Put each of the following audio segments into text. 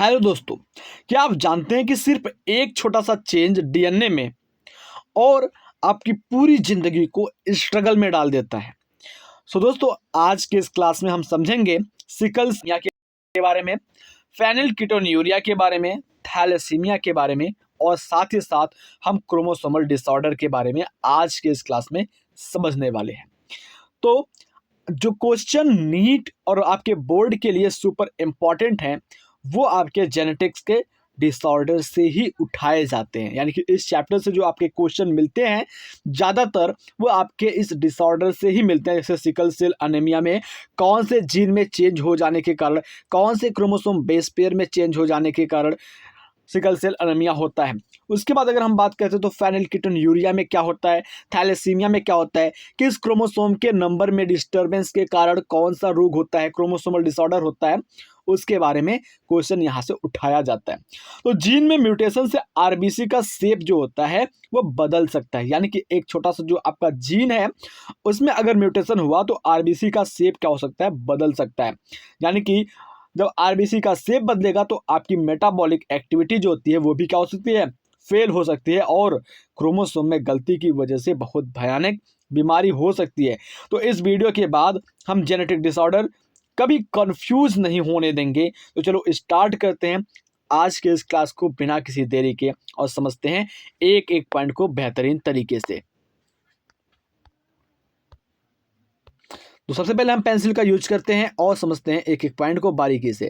Hello दोस्तों, क्या आप जानते हैं कि सिर्फ एक छोटा सा चेंज डीएनए में और आपकी पूरी जिंदगी को स्ट्रगल में डाल देता है। दोस्तों, आज के इस क्लास में हम समझेंगे सिकल्स के बारे में, फेनिलकीटोन्यूरिया के बारे में, थैलेसीमिया के बारे में और साथ ही साथ हम क्रोमोसोमल डिसऑर्डर के बारे में आज के इस क्लास में समझने वाले हैं। तो जो क्वेश्चन नीट और आपके बोर्ड के लिए सुपर इम्पॉर्टेंट हैं वो आपके जेनेटिक्स के डिसऑर्डर से ही उठाए जाते हैं। यानी कि इस चैप्टर से जो आपके क्वेश्चन मिलते हैं ज़्यादातर वो आपके इस डिसऑर्डर से ही मिलते हैं। जैसे सिकल सेल अनीमिया में कौन से जीन में चेंज हो जाने के कारण, कौन से क्रोमोसोम बेस पेयर में चेंज हो जाने के कारण सिकल सेल अनीमिया होता है। उसके बाद अगर हम बात करते हैं तो फेनिलकीटोन्यूरिया में क्या होता है, थैलेसीमिया में क्या होता है, किस क्रोमोसोम के नंबर में डिस्टर्बेंस के कारण कौन सा रोग होता है, क्रोमोसोमल डिसऑर्डर होता है, उसके बारे में क्वेश्चन यहाँ से उठाया जाता है। तो जीन में म्यूटेशन से आरबीसी का शेप जो होता है वो बदल सकता है। यानी कि एक छोटा सा जो आपका जीन है उसमें अगर म्यूटेशन हुआ तो आरबीसी का शेप क्या हो सकता है, बदल सकता है। यानी कि जब आरबीसी का शेप बदलेगा तो आपकी मेटाबॉलिक एक्टिविटी जो होती है वो भी क्या हो सकती है, फेल हो सकती है और क्रोमोसोम में गलती की वजह से बहुत भयानक बीमारी हो सकती है। तो इस वीडियो के बाद हम जेनेटिक डिसऑर्डर कभी कंफ्यूज नहीं होने देंगे। तो चलो स्टार्ट करते हैं आज के इस क्लास को बिना किसी देरी के और समझते हैं एक एक पॉइंट को बेहतरीन तरीके से। तो सबसे पहले हम पेंसिल का यूज करते हैं और समझते हैं एक एक पॉइंट को बारीकी से।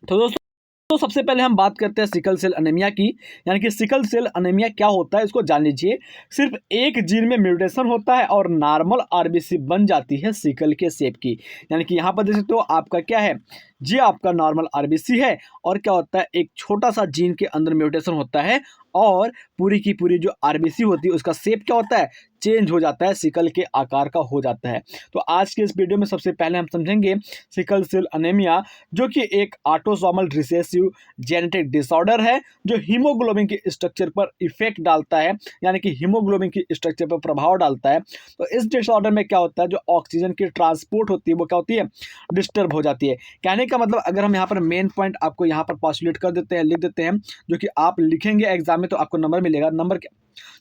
तो दोस्तों, सबसे पहले हम बात करते हैं सिकल सेल अनीमिया की। यानी कि सिकल सेल अनीमिया क्या होता है इसको जान लीजिए। सिर्फ एक जीन में म्यूटेशन होता है और नॉर्मल आरबीसी बन जाती है सिकल के शेप की। यानी कि यहाँ पर देख सकते हो आपका क्या है, जी आपका नॉर्मल आरबीसी है और क्या होता है, एक छोटा सा जीन के अंदर म्यूटेशन होता है और पूरी की पूरी जो आरबीसी होती है उसका शेप क्या होता है, चेंज हो जाता है, सिकल के आकार का हो जाता है। तो आज के इस वीडियो में सबसे पहले हम समझेंगे सिकल सेल अनीमिया, जो कि एक ऑटोसोमल रिसेसिव जेनेटिक डिसऑर्डर है जो हीमोग्लोबिन के स्ट्रक्चर पर इफेक्ट डालता है। यानी कि हीमोग्लोबिन की स्ट्रक्चर पर प्रभाव डालता है। तो इस डिसऑर्डर में क्या होता है, जो ऑक्सीजन की ट्रांसपोर्ट होती है वो क्या होती है, डिस्टर्ब हो जाती है। कहने का मतलब अगर हम यहाँ पर मेन पॉइंट आपको यहाँ पर पॉस्टुलेट कर देते हैं, लिख देते हैं, जो कि आप लिखेंगे एग्जाम में तो आपको नंबर मिलेगा। नंबर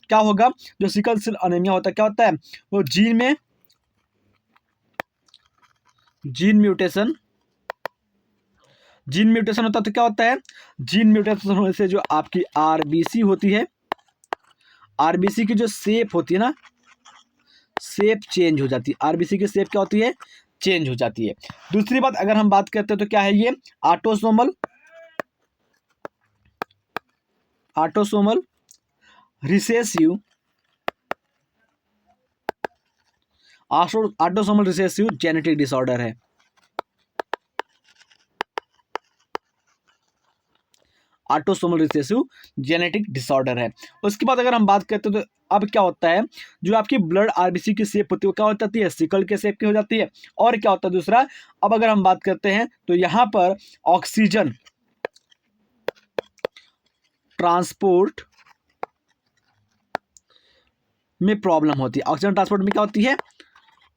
क्या होगा, जो सिकल सेल अनीमिया होता है क्या होता है, वो जीन में जीन म्यूटेशन होता है। तो क्या होता है, जीन म्यूटेशन होने से जो आपकी आरबीसी होती है, आरबीसी की जो शेप होती है ना, शेप चेंज हो जाती है। आरबीसी की शेप क्या होती है, चेंज हो जाती है। दूसरी बात अगर हम बात करते हैं तो क्या है, ये ऑटोसोमल रिसेसिव जेनेटिक डिसऑर्डर है। ऑटोसोमल रिसेसिव जेनेटिक डिसऑर्डर है। उसके बाद अगर हम बात करते हैं तो अब क्या होता है, जो आपकी ब्लड आरबीसी की शेप होती है वो क्या हो जाती है, सिकल के शेप की हो जाती है। और क्या होता है दूसरा, अब अगर हम बात करते हैं तो यहाँ पर ऑक्सीजन ट्रांसपोर्ट में प्रॉब्लम होती है। ऑक्सीजन ट्रांसपोर्ट में क्या होती है,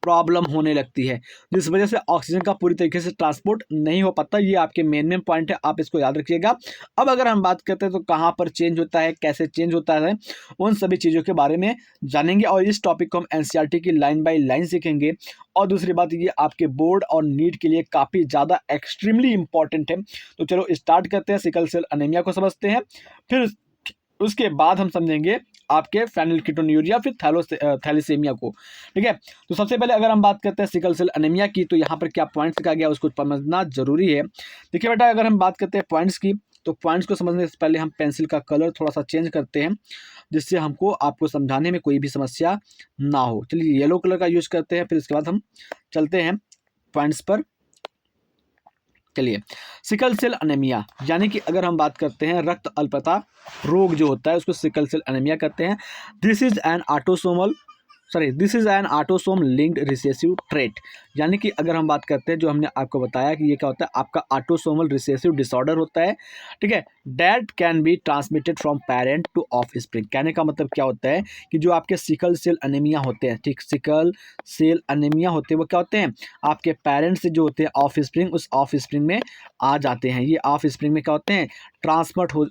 प्रॉब्लम होने लगती है, जिस वजह से ऑक्सीजन का पूरी तरीके से ट्रांसपोर्ट नहीं हो पाता। ये आपके मेन पॉइंट है, आप इसको याद रखिएगा। अब अगर हम बात करते हैं तो कहाँ पर चेंज होता है, कैसे चेंज होता है, उन सभी चीज़ों के बारे में जानेंगे और इस टॉपिक को हम एनसीईआरटी की लाइन बाय लाइन सीखेंगे। और दूसरी बात ये आपके बोर्ड और नीट के लिए काफ़ी ज़्यादा एक्सट्रीमली इंपॉर्टेंट है। तो चलो स्टार्ट करते हैं, सिकल सेल अनीमिया को समझते हैं, फिर उसके बाद हम समझेंगे आपके फेनिलकीटोन्यूरिया, फिर थैलेसीमिया को। ठीक है, तो सबसे पहले अगर हम बात करते हैं सिकल सेल अनीमिया की, तो यहाँ पर क्या पॉइंट्स लिखा गया उसको समझना जरूरी है। देखिए बेटा, अगर हम बात करते हैं पॉइंट्स की, तो पॉइंट्स को समझने से पहले हम पेंसिल का कलर थोड़ा सा चेंज करते हैं, जिससे हमको आपको समझाने में कोई भी समस्या ना हो। चलिए येलो कलर का यूज करते हैं, फिर इसके बाद हम चलते हैं पॉइंट्स पर। चलिए, सिकल सेल अनीमिया यानी कि अगर हम बात करते हैं रक्त अल्पता रोग जो होता है उसको सिकल सेल अनीमिया कहते हैं। This is an autosomal sorry this is an autosome linked recessive trait, यानी कि अगर हम बात करते हैं जो हमने आपको बताया कि ये क्या होता है, आपका ऑटोसोमल रिसेसिव डिसऑर्डर होता है, ठीक है, that can be transmitted from parent to offspring. कहने का मतलब क्या होता है कि जो आपके सिकल सेल अनीमिया होते हैं, ठीक, सिकल सेल अनीमिया होते हैं, वो क्या होते हैं, आपके पेरेंट्स से जो होते हैं ऑफस्प्रिंग, उस ऑफस्प्रिंग में आ जाते हैं। ये ऑफस्प्रिंग में क्या होते हैं, ट्रांसमिट हो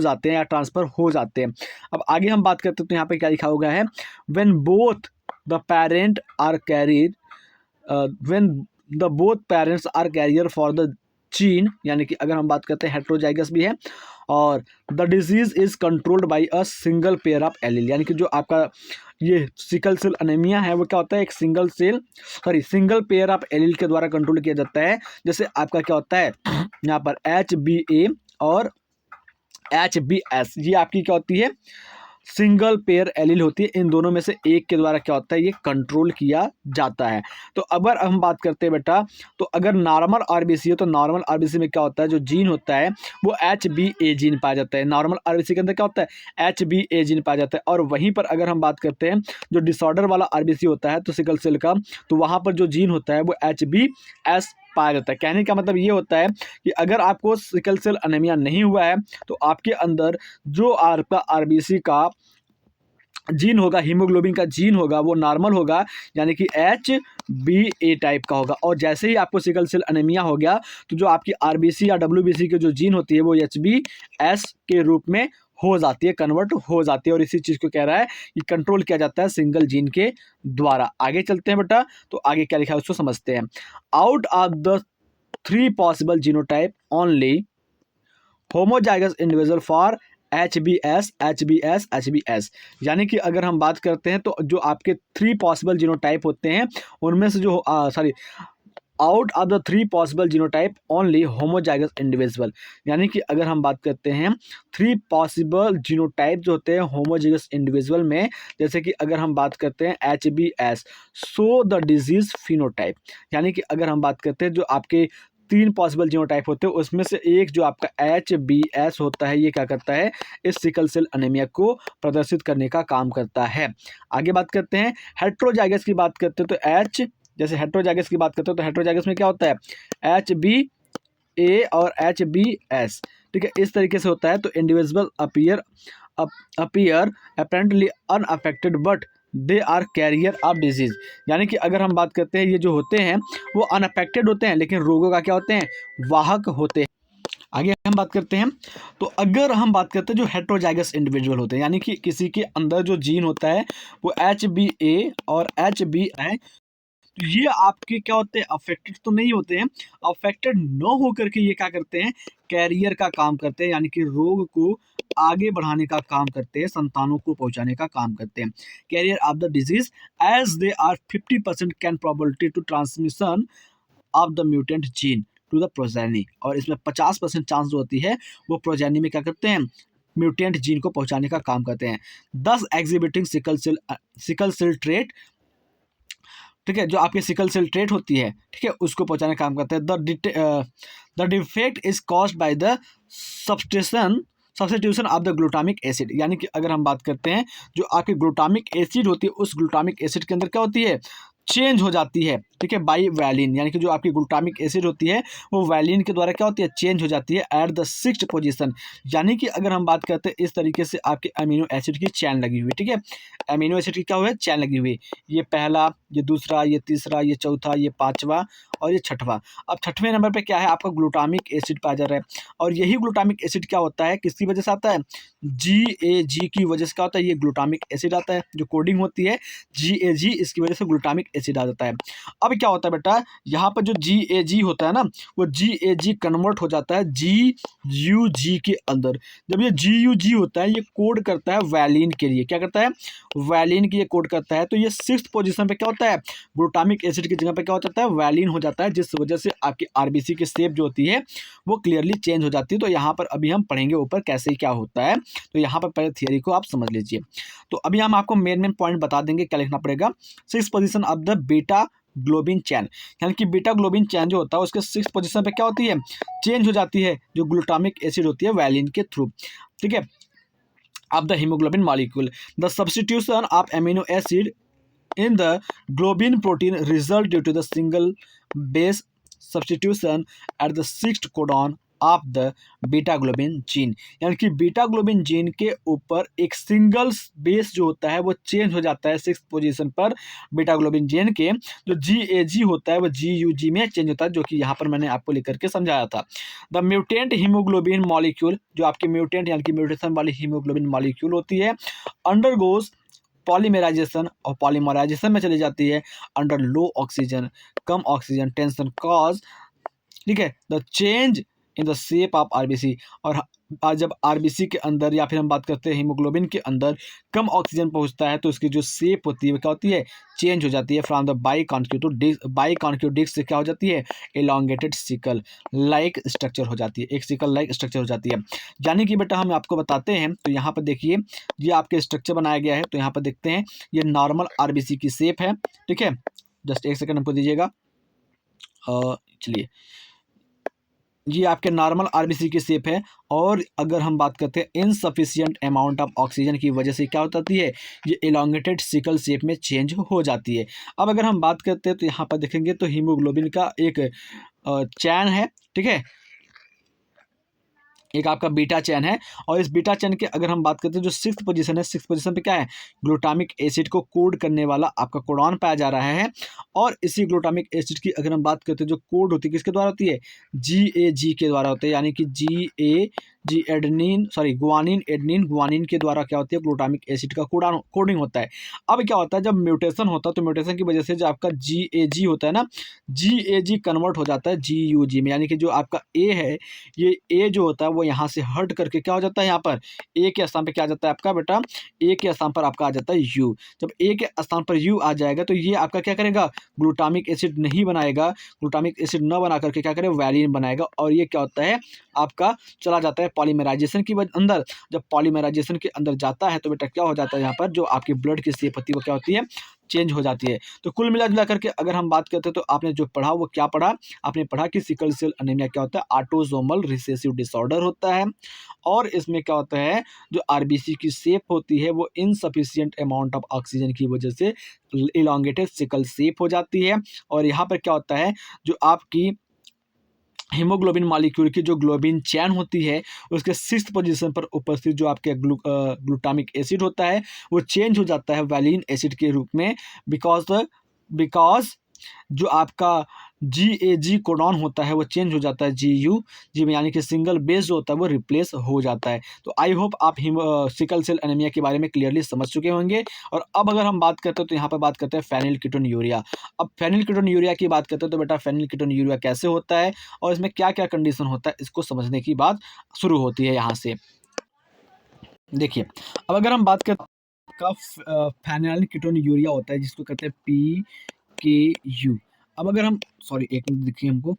जाते हैं या ट्रांसफर हो जाते हैं। अब आगे हम बात करते हैं तो यहाँ पे क्या लिखा हुआ है, when both the parent are carried when the both parents are carrier for the gene, यानी कि अगर हम बात करते हैं हेट्रोजाइगस भी है, और the disease is controlled bye a single pair of allele, यानी कि जो आपका ये सिकल सेल अनेमिया है वो क्या होता है, एक सिंगल पेयर ऑफ एलील के द्वारा कंट्रोल किया जाता है। जैसे आपका क्या होता है यहाँ पर HbA और HbS, ये आपकी क्या होती है, सिंगल पेयर एलील होती है। इन दोनों में से एक के द्वारा क्या होता है, ये कंट्रोल किया जाता है। तो अगर हम बात करते हैं बेटा, तो अगर नॉर्मल आरबीसी हो तो नॉर्मल आरबीसी में क्या होता है, जो जीन होता है वो HbA जीन पाया जाता है। नॉर्मल आरबीसी के अंदर क्या होता है, HbA जीन पाया जाता है। और वहीं पर अगर हम बात करते हैं जो डिसऑर्डर वाला आरबीसी होता है तो सिकल सेल का, तो वहाँ पर जो जीन होता है वो HbS पाया जाता है। कहने का मतलब ये होता है कि अगर आपको सिकल सेल अनीमिया नहीं हुआ है तो आपके अंदर जो आपका आरबीसी का जीन होगा, हीमोग्लोबिन का जीन होगा, वो नॉर्मल होगा, यानी कि HbA टाइप का होगा। और जैसे ही आपको सिकल सेल अनीमिया हो गया तो जो आपकी आरबीसी या WBC की जो जीन होती है वो HbS के रूप में हो जाती है, कन्वर्ट हो जाती है। और इसी चीज़ को कह रहा है कि कंट्रोल किया जाता है सिंगल जीन के द्वारा। आगे चलते हैं बेटा, तो आगे क्या लिखा है उसको समझते हैं। Out of the 3 possible genotype only homozygous individual for HbS, यानी कि अगर हम बात करते हैं तो जो आपके 3 पॉसिबल जीनोटाइप होते हैं उनमें से जो out of the 3 possible genotype only homozygous individual, यानी कि अगर हम बात करते हैं 3 पॉसिबल जीनोटाइप जो होते हैं होमोजाइगस इंडिविजुअल में, जैसे कि अगर हम बात करते हैं HbS, so the disease phenotype, यानी कि अगर हम बात करते हैं जो आपके 3 पॉसिबल जीनोटाइप होते हैं उसमें से एक जो आपका HbS होता है, ये क्या करता है, इस सिकल सेल अनीमिया को प्रदर्शित करने का काम करता है। आगे बात करते हैं हेट्रोजाइगस की बात करते हैं तो जैसे हेट्रोजाइगस की बात करते हैं तो हेट्रोजाइगस में क्या होता है, HbA और HbS, ठीक है, इस तरीके से होता है। तो individual appear apparently unaffected but they are carrier of disease, यानी कि अगर हम बात करते हैं ये जो होते हैं वो अनअफेक्टेड होते हैं लेकिन रोगों का क्या होते हैं, वाहक होते हैं। आगे हम बात करते हैं तो अगर हम बात करते हैं जो हेट्रोजाइगस इंडिविजुअल होते हैं, यानी कि किसी के अंदर जो जीन होता है वो HbA और HbI, तो ये आपके क्या होते हैं, अफेक्टेड तो नहीं होते हैं। अफेक्टेड न होकर के ये क्या करते हैं, कैरियर का काम करते हैं, यानी कि रोग को आगे बढ़ाने का काम करते हैं, संतानों को पहुंचाने का काम करते हैं। Carrier of the disease as they are 50% can probability to transmission of the mutant gene to the progeny, और इसमें 50% चांस जो होती है वो प्रोजेनी में क्या करते हैं, म्यूटेंट जीन को पहुंचाने का काम करते हैं। 10 एग्जिबिटिंग सिकल सेल ट्रेट, ठीक है, जो आपके सिकल सेल ट्रेट होती है, ठीक है, उसको पहुंचाने का काम करते हैं। The defect is caused by the substitution of the glutamic acid, यानी कि अगर हम बात करते हैं जो आपकी ग्लूटामिक एसिड होती है उस ग्लूटामिक एसिड के अंदर क्या होती है, चेंज हो जाती है, ठीक है, बाई वैलिन, यानी कि जो आपकी ग्लूटामिक एसिड होती है वो वैलिन के द्वारा क्या होती है, चेंज हो जाती है एट द 6th पोजीशन। यानी कि अगर हम बात करते हैं इस तरीके से आपके अमीनो एसिड की चैन लगी हुई, ठीक है, अमीनो एसिड की क्या हुआ है, चैन लगी हुई, ये पहला, ये दूसरा, ये तीसरा, ये चौथा, ये पांचवा और ये छठवां। अब छठवें नंबर पे क्या है, आपका ग्लूटामिक एसिड पाया जा रहा है। और यही ग्लूटामिक एसिड क्या होता है, किसकी वजह से आता है, GAG की वजह से क्या होता है, ये ग्लूटामिक एसिड आता है, जो कोडिंग होती है GAG, इसकी वजह से ग्लूटामिक एसिड आ जाता है। अब क्या होता है बेटा, यहाँ पर जो GAG होता है ना, वो GAG कन्वर्ट हो जाता है GUG के अंदर। जब ये GUG होता है ये कोड करता है वैलिन के लिए, क्या करता है, वैलिन की ये कोड करता है। तो ये 6th पोजीशन पे क्या होता है, ग्लूटामिक एसिड की जगह पे क्या हो जाता है, वैलिन हो जाता है, जिस वजह से आपकी आरबीसी की शेप जो होती है वो क्लियरली चेंज हो जाती है। तो यहाँ पर अभी हम पढ़ेंगे ऊपर कैसे क्या होता है, तो यहाँ पर पहले थियरी को आप समझ लीजिए। तो अभी हम आपको मेन पॉइंट बता देंगे क्या लिखना पड़ेगा। 6th position of the beta globin chain, यानी कि बीटा ग्लोबिन चैन जो होता है उसके 6th पोजीशन पे क्या होती है, चेंज हो जाती है, जो ग्लूटामिक एसिड होती है वैलिन के थ्रू, ठीक है। of the hemoglobin molecule. The substitution of amino acid in the globin protein result due to the single base substitution at the sixth codon of the beta globin gene, यानी कि beta globin gene के ऊपर एक single base जो होता है वो change हो जाता है सिक्स पोजीशन पर बीटा ग्लोबिन जीन के। जो GAG होता है वो GUG में चेंज होता है, जो कि यहाँ पर मैंने आपको लेकर के समझाया था। द म्यूटेंट हीमोग्लोबिन मॉलिक्यूल, जो आपकी म्यूटेंट यानी कि म्यूटेशन वाली हीमोग्लोबिन मॉलिक्यूल होती है, अंडरगोज पॉलीमराइजेशन और पॉलीमराइजेशन में चली जाती है अंडर लो ऑक्सीजन, कम ऑक्सीजन टेंशन कॉज, ठीक है, the change in the shape of RBC. और जब आरबीसी के अंदर या फिर हम बात करते हैं हीमोग्लोबिन के अंदर कम ऑक्सीजन पहुंचता है तो इसकी जो शेप होती है वो क्या होती है, चेंज हो जाती है फ्रॉम द बाइकॉन्केव डिस्क से क्या हो जाती है, एलोंगेटेड सिकल लाइक स्ट्रक्चर हो जाती है, एक सिकल लाइक स्ट्रक्चर हो जाती है। यानी कि बेटा हम आपको बताते हैं, तो यहाँ पर देखिए ये आपके स्ट्रक्चर बनाया गया है, तो यहाँ पर देखते हैं ये नॉर्मल आरबीसी की शेप है, ठीक है। जस्ट एक सेकंड हमको दीजिएगा, चलिए ये आपके नॉर्मल आरबीसी की शेप है। और अगर हम बात करते हैं इनसफिशिएंट अमाउंट ऑफ ऑक्सीजन की वजह से क्या हो जाती है, ये एलोंगेटेड सिकल शेप में चेंज हो जाती है। अब अगर हम बात करते हैं तो यहाँ पर देखेंगे तो हीमोग्लोबिन का एक चैन है, ठीक है, एक आपका बीटा चैन है। और इस बीटा चैन के अगर हम बात करते हैं जो सिक्स्थ पोजीशन है, सिक्स्थ पोजीशन पे क्या है, ग्लूटामिक एसिड को कोड करने वाला आपका कोडॉन पाया जा रहा है। और इसी ग्लूटामिक एसिड की अगर हम बात करते हैं जो कोड होती है किसके द्वारा होती है, GAG के द्वारा होती है, यानी कि GAG गुआनिन के द्वारा क्या होती है, ग्लूटामिक एसिड का कोडिंग होता है। अब क्या होता है जब म्यूटेशन होता है तो म्यूटेशन की वजह से जो आपका GAG होता है ना, GAG कन्वर्ट हो जाता है GUG में, यानी कि जो आपका A है, ये A जो होता है वो यहाँ से हट करके क्या हो जाता है, यहाँ पर A के स्थान पर क्या आ जाता है आपका बेटा, A के स्थान पर आपका आ जाता है U। जब A के स्थान पर U आ जाएगा तो ये आपका क्या करेगा, ग्लूटामिक एसिड नहीं बनाएगा, ग्लूटामिक एसिड न बना करके क्या करेगा, वैलिन बनाएगा। और ये क्या होता है आपका चला जाता है पॉलीमराइजेशन की अंदर। जब पॉलीमराइजेशन के अंदर जाता है तो बेटा क्या हो जाता है, यहाँ पर जो आपकी ब्लड की शेप होती है वो क्या होती है, चेंज हो जाती है। तो कुल मिला जुला करके अगर हम बात करते हैं तो आपने जो पढ़ा वो क्या पढ़ा, आपने पढ़ा कि सिकल सेल एनीमिया क्या होता है, ऑटोसोमल रिसेसिव डिसऑर्डर होता है। और इसमें क्या होता है, जो आरबीसी की शेप होती है वो इनसफिशिएंट अमाउंट ऑफ ऑक्सीजन की वजह से इलोंगेटेड सिकल शेप हो जाती है। और यहाँ पर क्या होता है, जो आपकी हीमोग्लोबिन मॉलिक्यूल की जो ग्लोबिन चैन होती है उसके सिक्स्थ पोजीशन पर उपस्थित जो आपके ग्लूटामिक एसिड होता है वो चेंज हो जाता है वैलिन एसिड के रूप में, बिकॉज जो आपका GAG कोडॉन होता है वो चेंज हो जाता है GUG में, यानी कि सिंगल बेस जो होता है वो रिप्लेस हो जाता है। तो आई होप आप सिकल सेल एनीमिया के बारे में क्लियरली समझ चुके होंगे। और अब अगर हम बात करते हैं तो यहाँ पर बात करते हैं फेनिलकीटोन्यूरिया। अब फेनिलकीटोन्यूरिया की बात करते हैं तो बेटा फेनिलकीटोन्यूरिया कैसे होता है और इसमें क्या क्या कंडीशन होता है, इसको समझने की बात शुरू होती है यहाँ से। देखिए अब अगर हम बात करते हैं फेनिलकीटोन्यूरिया होता है जिसको कहते हैं PKU। अब अगर हम एक मिनट देखिए हमको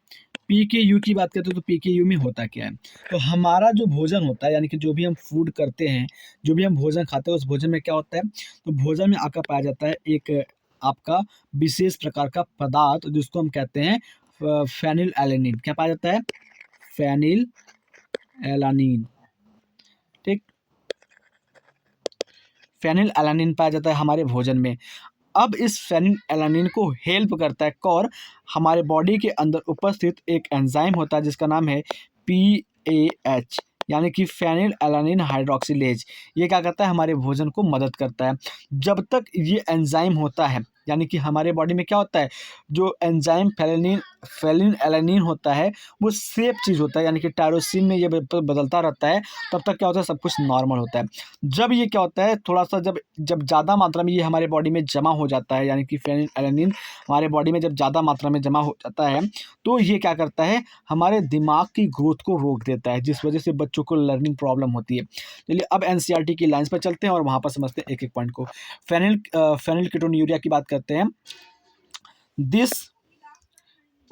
PKU की बात करते हैं तो PKU में होता क्या है, तो हमारा जो भोजन होता है यानी कि जो भी हम फूड करते हैं, जो भी हम भोजन खाते हैं उस भोजन में क्या होता है, तो भोजन में आपका पाया जाता है एक आपका विशेष प्रकार का पदार्थ जिसको हम कहते हैं फेनिल एलानिन। क्या पाया जाता है, फेनिल एलानिन, ठीक, फेनिल एलानिन पाया जाता है हमारे भोजन में। अब इस फेनिल एलानिन को हेल्प करता है और हमारे बॉडी के अंदर उपस्थित एक एंजाइम होता है जिसका नाम है PAH, यानी कि फेनिल एलानिन हाइड्रोक्सिलेज। ये क्या करता है, हमारे भोजन को मदद करता है। जब तक ये एंजाइम होता है यानी कि हमारे बॉडी में क्या होता है, जो एंजाइम फेनिल एलानिन होता है वो सेफ चीज़ होता है, यानी कि टायरोसिन में ये बदलता रहता है, तब तक क्या होता है, सब कुछ नॉर्मल होता है। जब ये क्या होता है थोड़ा सा जब ज़्यादा मात्रा में ये हमारे बॉडी में जमा हो जाता है, यानी कि फेनिल एलानिन हमारे बॉडी में जब ज़्यादा मात्रा में जमा हो जाता है तो ये क्या करता है, हमारे दिमाग की ग्रोथ को रोक देता है, जिस वजह से बच्चों को लर्निंग प्रॉब्लम होती है। चलिए अब NCERT की लाइन्स पर चलते हैं और वहाँ पर समझते हैं एक एक पॉइंट को। फेनिलकीटोन्यूरिया की बात करते हैं। This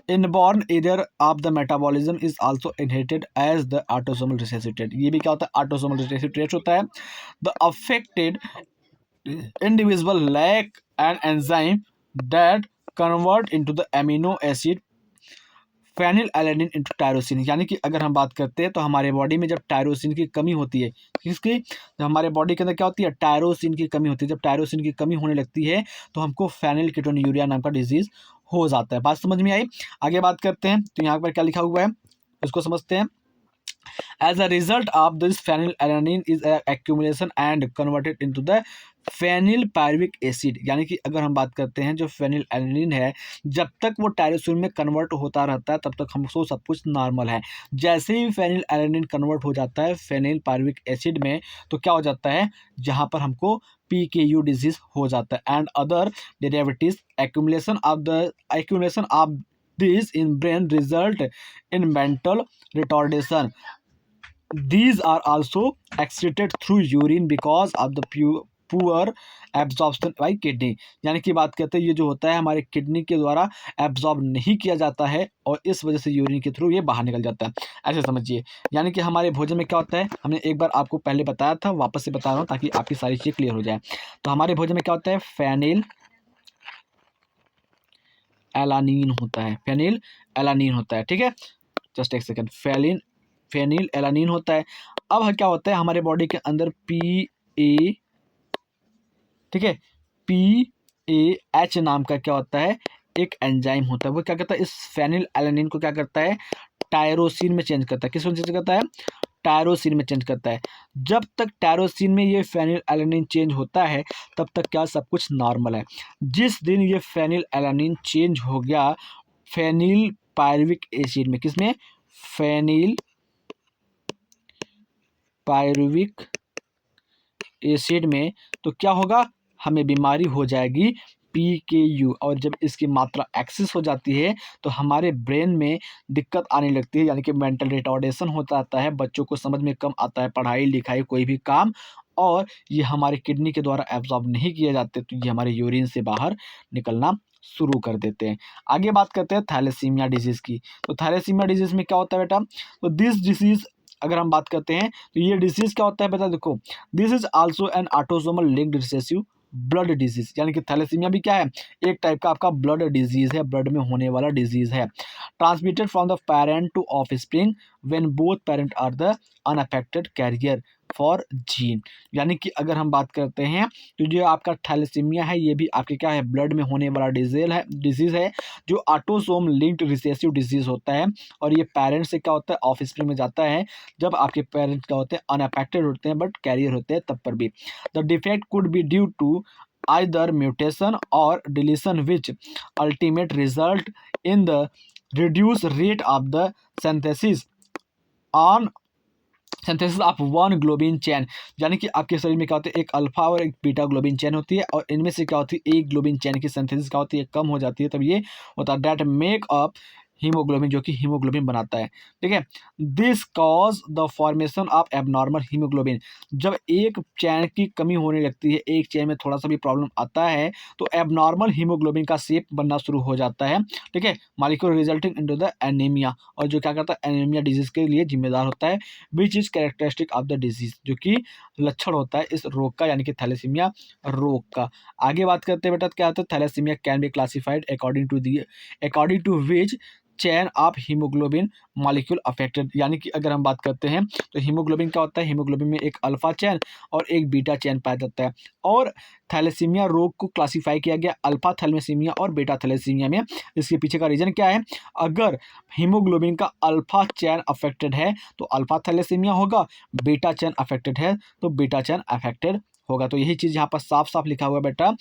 inborn error of the metabolism is also inherited as the autosomal recessive trait. ये भी क्या होता है, ऑटोसोमल रिसेसिव ट्रेट होता है। The affected individual lack an enzyme that convert into the amino acid phenylalanine into tyrosine, यानी कि अगर हम बात करते हैं तो हमारे बॉडी में जब टायरोसिन की कमी होती है, किसकी, जब हमारे बॉडी के अंदर क्या होती है, टायरोसिन की कमी होती है, जब टायरोसिन की कमी होने लगती है तो हमको फेनिल कीटोन्यूरिया नाम का डिजीज हो जाता है। बात समझ में आई? आगे बात करते हैं, तो यहाँ पर क्या लिखा हुआ है उसको समझते हैं। As a result of this, phenylalanine is accumulation and converted into the phenylpyruvic acid, यानी कि अगर हम बात करते हैं जो फेनिलएलानिन है, जब तक वो टायरोसिन में कन्वर्ट होता रहता है तब तक हमको सब कुछ नॉर्मल है। जैसे ही फेनिलएलानिन कन्वर्ट हो जाता है फेनिलपायरुविक एसिड में, तो क्या हो जाता है, जहाँ पर हमको PKU डिजीज हो जाता है and other derivatives. accumulation of these in brain result in mental retardation. These are also excreted through urine because of the poor absorption by kidney, यानी कि बात करते हैं ये जो होता है हमारे किडनी के द्वारा एब्जॉर्ब नहीं किया जाता है और इस वजह से यूरिन के थ्रू ये बाहर निकल जाता है। ऐसे समझिए, यानी कि हमारे भोजन में क्या होता है, हमने एक बार आपको पहले बताया था, वापस से बता रहा हूँ ताकि आपकी सारी चीज़ क्लियर हो जाए। तो हमारे भोजन में क्या होता है, फेनिल एलानीन होता है, फेनिल एलानीन होता है, ठीक है। जस्ट एक सेकेंड, फेनिल एलानीन होता है। अब क्या होता है हमारे बॉडी के अंदर PA, ठीक है, PAH नाम का क्या होता है, एक एंजाइम होता है। वो क्या करता है, इस फेनिल एलानीन को क्या करता है, टायरोसिन में चेंज करता है। किस में चेंज करता है, टायरोसिन में चेंज करता है। जब तक टायरोसिन में ये फेनिल एलानीन चेंज होता है तब तक क्या सब कुछ नॉर्मल है। जिस दिन ये फेनिल एलानीन चेंज हो गया फेनिल पायरुविक एसिड में, किसमें, फेनिल पायरुविक एसिड में, तो क्या होगा, हमें बीमारी हो जाएगी PKU। और जब इसकी मात्रा एक्सेस हो जाती है तो हमारे ब्रेन में दिक्कत आने लगती है, यानी कि मेंटल रिटार्डेशन हो जाता है, बच्चों को समझ में कम आता है पढ़ाई लिखाई कोई भी काम, और ये हमारे किडनी के द्वारा एब्जॉर्ब नहीं किए जाते, तो ये हमारे यूरिन से बाहर निकलना शुरू कर देते हैं। आगे बात करते हैं थैलेसीमिया डिजीज़ की। तो थैलेसीमिया डिजीज़ में क्या होता है बेटा, तो दिस डिजीज़ अगर हम बात करते हैं तो ये डिजीज़ क्या होता है बेटा, देखो, this is also an autosomal linked recessive blood disease, यानी कि थैलेसीमिया भी क्या है, एक टाइप का आपका ब्लड डिजीज है, ब्लड में होने वाला डिजीज है। Transmitted from the parent to offspring when both parent are the unaffected carrier for gene, यानी कि अगर हम बात करते हैं तो जो आपका थैलेसीमिया है ये भी आपके क्या है, ब्लड में होने वाला डिजीज है जो ऑटोसोम लिंक्ड रिसेसिव डिजीज होता है। और ये पेरेंट्स से क्या होता है, ऑफस्प्रिंग में जाता है, जब आपके पेरेंट्स क्या होते हैं, अनअफेक्टेड होते हैं बट कैरियर होते हैं तब पर भी। The defect could be due to either mutation or deletion which ultimate result in the reduced rate of the synthesis of one globin chain, यानी कि आपके शरीर में क्या होता है, एक अल्फा और एक बीटा ग्लोबिन चैन होती है, और इनमें से क्या होती है, एक ग्लोबिन चैन की सिंथेसिस क्या होती है, कम हो जाती है, तब ये होता है दैट मेक अप हीमोग्लोबिन, जो कि हीमोग्लोबिन बनाता है, ठीक है। This cause the formation of abnormal haemoglobin, जब एक चैन की कमी होने लगती है, एक चैन में थोड़ा सा भी प्रॉब्लम आता है तो एबनॉर्मल हीमोग्लोबिन का शेप बनना शुरू हो जाता है, ठीक है, molecule resulting into the anaemia, और जो क्या करता है, एनीमिया डिजीज के लिए जिम्मेदार होता है, which is characteristic of the disease, जो कि लक्षण होता है इस रोग का, यानी कि थैलेसीमिया रोग का। आगे बात करते हैं बेटा, क्या होता है, thalassaemia can be classified according to which chain of haemoglobin molecule affected, यानी कि अगर हम बात करते हैं तो हीमोग्लोबिन क्या होता है, हीमोग्लोबिन में एक अल्फा चैन और एक बीटा चैन पाया जाता है, और थैलेसीमिया रोग को क्लासिफाई किया गया अल्फा थैलेसीमिया और बीटा थैलेसीमिया में। इसके पीछे का रीजन क्या है, अगर हीमोग्लोबिन का अल्फा चैन अफेक्टेड है तो अल्फा थैलेसीमिया होगा, बीटा चैन अफेक्टेड है तो बीटा चैन अफेक्टेड होगा। तो यही चीज़ यहाँ पर साफ साफ लिखा हुआ है बेटा,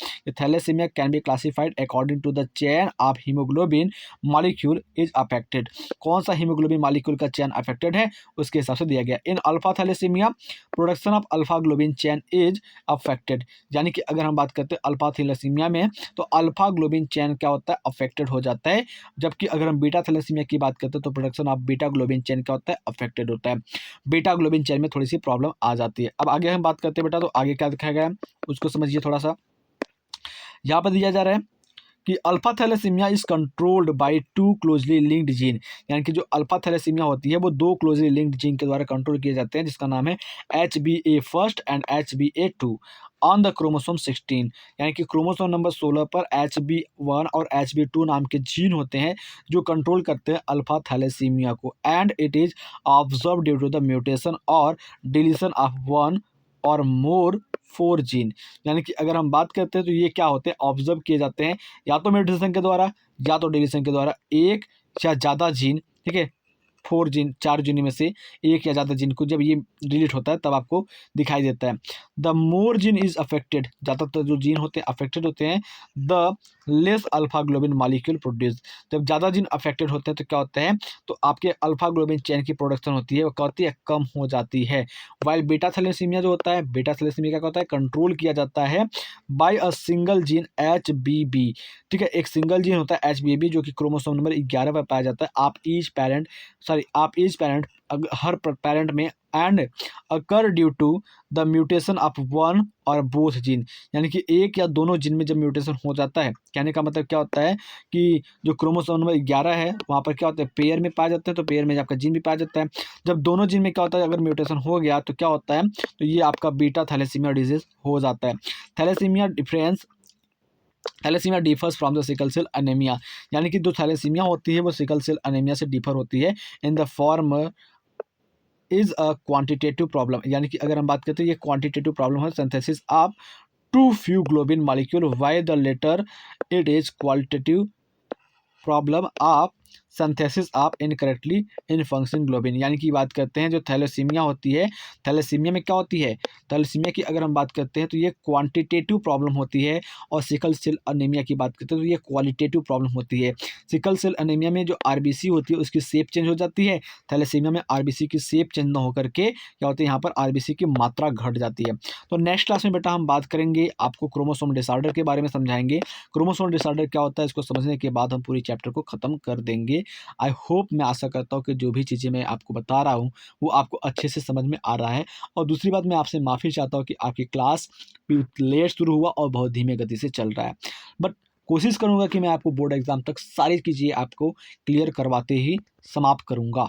thalassaemia can be classified according to the chain of haemoglobin molecule is affected, कौन सा हीमोग्लोबिन मॉलिक्यूल का चैन अफेक्टेड है उसके हिसाब से दिया गया। In alpha thalassemia production of alpha globin chain is affected, यानी कि अगर हम बात करते हैं अल्फा थैलेसीमिया में तो अल्फा ग्लोबिन चैन क्या होता है, अफेक्टेड हो जाता है, जबकि अगर हम बीटा थैलेसीमिया की बात करते हैं तो प्रोडक्शन ऑफ बीटा ग्लोबिन चैन क्या होता है, अफेक्टेड होता है, बीटा ग्लोबिन चैन में थोड़ी सी प्रॉब्लम आ जाती है। अब आगे हम बात करते हैं बेटा, तो आगे क्या दिखाया गया है उसको समझिए थोड़ा सा। यहाँ पर दिया जा रहा है कि alpha thalassaemia is controlled by two closely linked gene, यानी कि जो अल्फा थैलेसीमिया होती है वो दो क्लोजली लिंक्ड जीन के द्वारा कंट्रोल किए जाते हैं, जिसका नाम है HbA1 and HbA2 on the chromosome 16, यानी कि क्रोमोसोम नंबर 16 पर HbA1 और HbA2 नाम के जीन होते हैं जो कंट्रोल करते हैं अल्फा थैलेसीमिया को, and it is observe due to the mutation or deletion of one or more 4 gene, यानी कि अगर हम बात करते हैं तो ये क्या होते हैं, ऑब्जर्व किए जाते हैं या तो म्यूटेशन के द्वारा या तो डिलीशन के द्वारा, एक या ज़्यादा जीन, ठीक है, 4 जीन, 4 जीन में से एक या ज़्यादा जीन को जब ये डिलीट होता है तब आपको दिखाई देता है। The more gene is affected, ज़्यादातर जो जीन होते हैं अफेक्टेड होते हैं, the less alpha globin molecule produce, जब ज़्यादा जीन अफेक्टेड होते हैं तो क्या होता है, तो आपके अल्फा ग्लोबिन चेन की प्रोडक्शन होती है वो क्या होती है, कम हो जाती है। वाइल बीटा थैलेसीमिया जो होता है, बीटा थैलेसीमिया क्या होता है, कंट्रोल किया जाता है by a single gene HBB, ठीक है, एक सिंगल जीन होता है HBB जो कि क्रोमोसोम नंबर 11 पर पाया जाता है। आप ईच पैरेंट हर पैरेंट में and occur due to the mutation of one or both gene, यानी कि एक या दोनों जीन में जब म्यूटेशन हो जाता है, कहने का मतलब क्या होता है कि जो क्रोमोसोम नंबर 11 है वहाँ पर क्या होता है, पेयर में पाए जाते हैं, तो पेयर में आपका जीन भी पाया जाता है। जब दोनों जीन में क्या होता है, अगर म्यूटेशन हो गया तो क्या होता है, तो ये आपका बीटा थैलेसीमिया डिजीज हो जाता है। Thalassaemia differs from the sickle cell anaemia, यानी कि जो थैलेसीमिया होती है वो सिकल सेल अनेमिया से डिफर होती है in the form is a quantitative problem, यानी कि अगर हम बात करते हैं ये क्वांटिटेटिव प्रॉब्लम है, synthesis of too few globin molecule why the latter it is qualitative problem of synthesis of incorrectly in function globin, यानी कि बात करते हैं जो थैलेसीमिया होती है, थैलेसीमिया में क्या होती है, थैलेसीमिया की अगर हम बात करते हैं तो ये क्वांटिटेटिव प्रॉब्लम होती है, और सिकल सेल अनीमिया की बात करते हैं तो ये क्वालिटेटिव प्रॉब्लम होती है। सिकल सेल अनीमिया में जो आरबीसी होती है उसकी शेप चेंज हो जाती है, थैलेसीमिया में आरबीसी की शेप चेंज ना होकर के क्या होती है, यहाँ पर आरबीसी की मात्रा घट जाती है। तो नेक्स्ट क्लास में बेटा हम बात करेंगे, आपको क्रोमोसोम डिसऑर्डर के बारे में समझाएंगे, क्रोमोसोम डिसऑर्डर क्या होता है, इसको समझने के बाद हम पूरी चैप्टर को खत्म कर देंगे। आई होप, मैं आशा करता हूँ कि जो भी चीज़ें मैं आपको बता रहा हूँ वो आपको अच्छे से समझ में आ रहा है। और दूसरी बात, मैं आपसे माफ़ी चाहता हूँ कि आपकी क्लास लेट शुरू हुआ और बहुत धीमे गति से चल रहा है, बट कोशिश करूँगा कि मैं आपको बोर्ड एग्ज़ाम तक सारी चीज़ें आपको क्लियर करवाते ही समाप्त करूँगा।